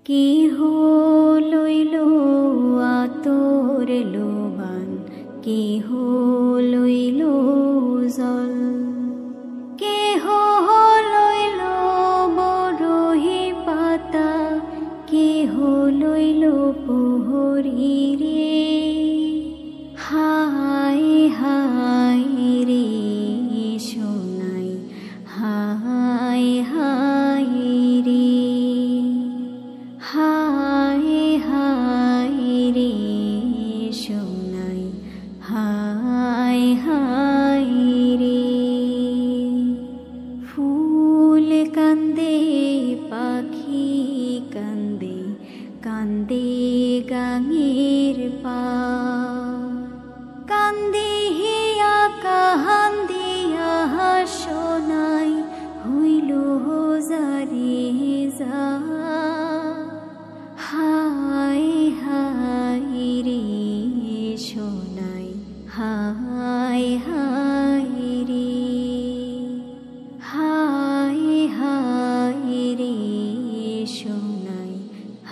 কেহ লইল আতর লোবান, কেহ লইল জল, কেহ লইল বরহি পাতা, কেহ লইল প্রহরী রে। হায় হায় রে সোনাই, হায় হায় রে, হায় হায় রে সোনাই, হায় হায় রে। ফুল কান্দে পাখি কান্দে, কান্দে গাঙের পা, কান্দে হিয়া কান্দিয়া সোনাই, হইল যারে যা। হায় হায় রে সোনাই, হায় হায় রে, হায় হায় রে সোনাই,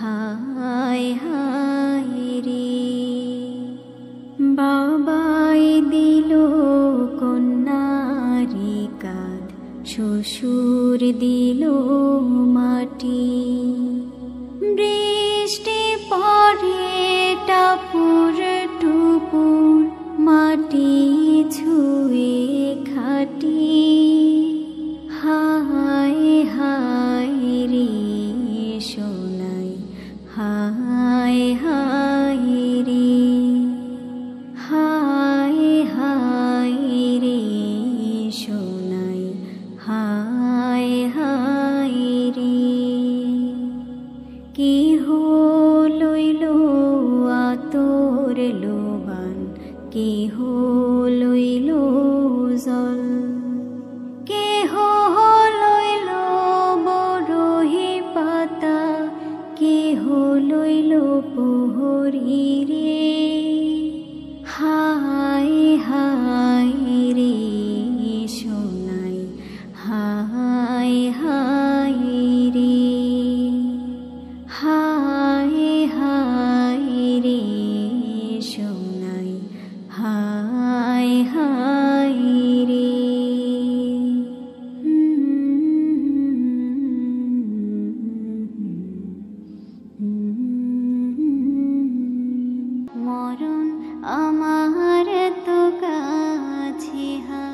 হায় হায় রে। বাবাই দিল কন্যারি কাঁধ, শ্বশুর দিল মাটি, বৃষ্টি পরে টাপুর টুপুর, মাটি ছুঁয়ে খাটি। হায় হায় রে সোনাই, হায় হায় রে, হায় হায় রে সোনাই, হায় হায় রে। কেহ লইল আতর লোবান, কেহ লইল জল, কেহ লইল বরহি পাতা, কেহ লইল প্রহরী রে। হায় হায় রে সোনাই, হায় হায় রে, হায় হায় রে সোনাই, হায় হায় রে। মরণ আমার তো কাছে হা।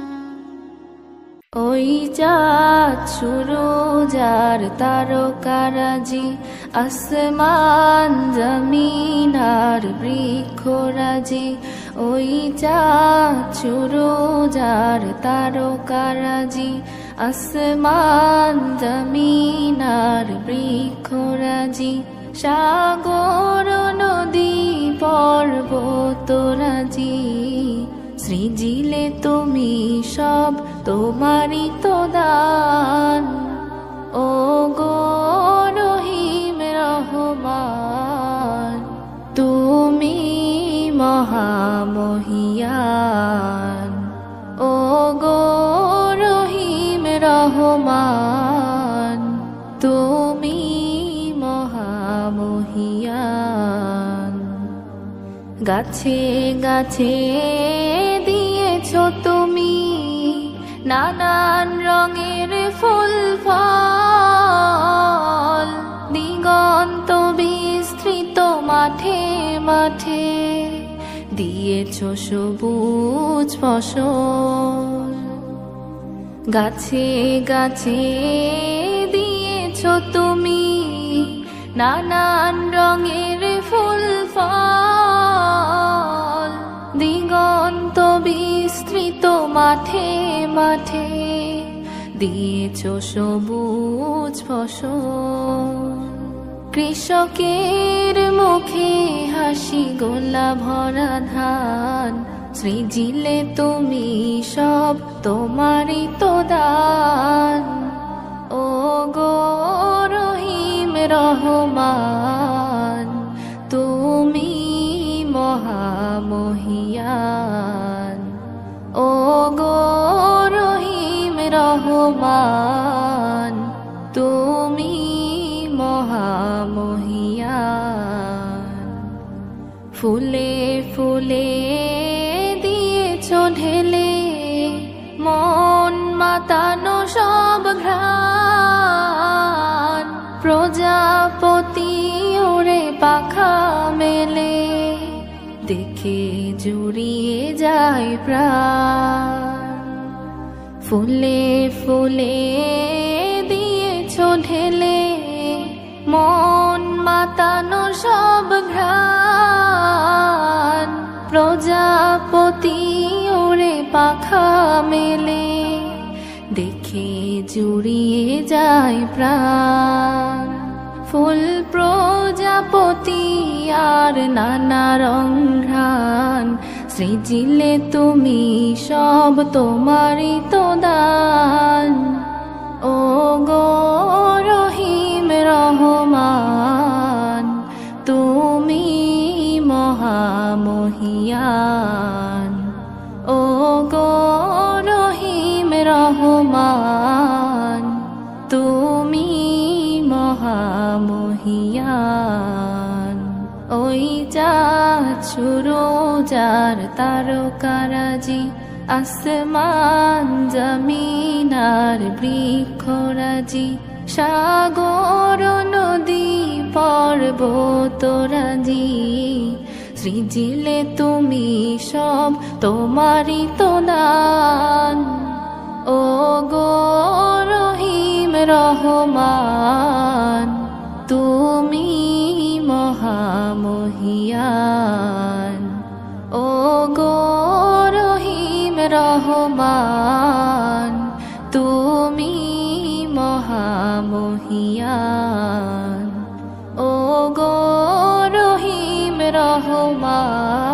ওই চাঁদ সুরজ আর তারকারাজি, আসমান জমিন আর বৃক্ষরাজি। ওই চাঁদ সুরজ আর তারকারাজি, আসমান জমিন আর বৃক্ষরাজি। সাগর নদী পর্বতরাজি, সৃজিলে তুমি সব তোমারই তো দান। ও গো রহিম রহমান, তুমি মহামহিয়ান। ও গো রহিম রহমান, তুমি মহামহিয়ান। গাছে গাছে দিয়েছ তুমি নানান রঙের ফুল ফল, দিগন্ত বিস্তৃত মাঠে মাঠে দিয়েছ সবুজ ফসল। গাছে গাছে দিয়েছ তুমি নানান রঙের ফুল ফল, দিগন্ত বিস্তৃত মাঠে মাঠে দিয়েছ সবুজ ফসল। কৃষকের মুখে হাসি, গোলা ভরা ধান, সৃজিলে তুমি সব তোমারই তো দান। ও গো রহিম রহমান, তুমি মহামহিয়ান। ও গো রহিম রহমান, তুমি মহামহিয়ান। ফুলে ফুলে দিয়েছো ঢেলে মন মাতানো সব ঘ্রাণ প্রজাপতি ওরে পাখা মেলে দেখে জুড়িয়ে যায় প্রাণ ফুলে ফুলে দিয়েছো ঢেলে মন মাতানো সব ঘ্রাণ প্রজাপতি ওরে পাখা মেলে দেখে জুড়িয়ে যায় প্রাণ ফুল প্রজাপতি আর নানা রং ঘ্রাণ সৃজিলে তুমি সব তোমারই তো দান ও গো রহিম রহমান তুমি মহামহিয়ান ও গো রহিম রহমান তুমি মহামহিয়ান ওই চাঁদ সুরোজার তারকারাজি আসমান জমিনার বৃক্ষরাজি সাগর নদী পর্বতরাজি সৃজিলে তুমি সব তোমারই তো দান ও গো রহিম রহমান তুমি মহামহিয়ান ও গো রহিম রহমান তুমি মহামহিয়ান ও গো রহিম রহমান